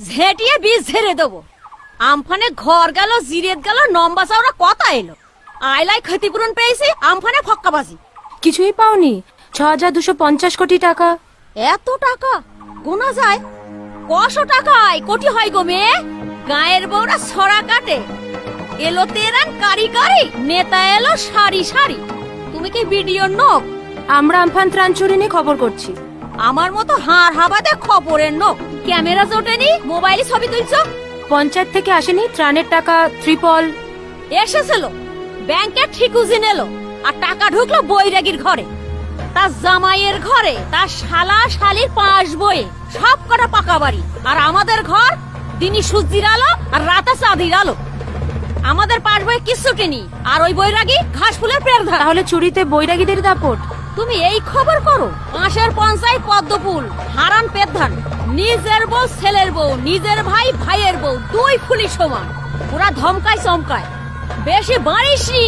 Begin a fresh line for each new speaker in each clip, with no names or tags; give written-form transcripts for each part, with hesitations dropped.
ঝেঁটিয়ে বীজ ঝেড়ে দেবো। আমফানে ঘর গেল, জিরেত গেল, নম্বা চাওরা কথা এলো। আইলাই ক্ষতিপূরণ পেয়েছি, আমফানে ফক্কাবাজি।
কিছুই পাওনি? ৬,২৫০ কোটি টাকা।
এত টাকা গোনা যায়? কশো টাকায় কোটি হয় গো মেয়ে? গায়ের বউরা ছড়া কাটে, এলো তেরান কারি কারি, নেতা এলো সারি সারি। তুমি কি ভিডিও নোক?
আমরা আমফান ত্রাণ চুরি নিয়ে খবর করছি।
আমার মতো হাড় হাবাতে খবরের নোক। ক্যামেরা জোটেনি, মোবাইলে ছবি তুলছো?
পঞ্চায়েত থেকে আসেনি ত্রাণের টাকা? ত্রিপল
এসেছিল, ব্যাংকের ঠিকুজি এলো, আর টাকা ঢুকলো বৈরাগীর ঘরে, তার জামাইয়ের ঘরে, তার শালা শালির পাশ বয়ে, সব কটা পাকা বাড়ি। আর আমাদের ঘর দিনই সূর্যির আলো আর রাতে চাঁদির আলো। আমাদের পাশ বয়ে কিচ্ছুটি নেই, আর ওই বৈরাগী ঘাস ফুলের পেড় ধরা।
তাহলে চুরিতে বৈরাগীদের দাপট?
তুমি এই খবর করো? পাশের পঞ্চায়েত পদ্মফুল, হারান পেধান, নিজের বউ ছেলের বউ, নিজের ভাই ভাইয়ের বউ, দুই ফুলি সমান। ওরা ধমকায় চমকায়, বেশি বাড়িস নি,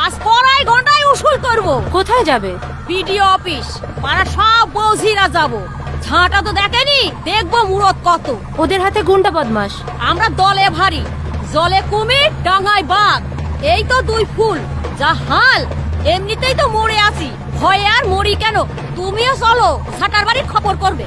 আজ পড়াই ঘন্টায় উসুল করবো।
কোথায় যাবে?
BDO office. পাড়া সব বৌঝিরা যাবো। ঝাঁটা তো দেখেনি, দেখবো মুরত কত।
ওদের হাতে গুন্ডা বদমাস।
আমরা দলে ভারী, জলে কুমির, ডাঙায় বাঘ, এই তো দুই ফুল। যা হাল, এমনিতেই তো মরে আছি, ভয়ে আর মরি কেন? তুমিও চলো, ছাটার বাড়ির খবর করবে।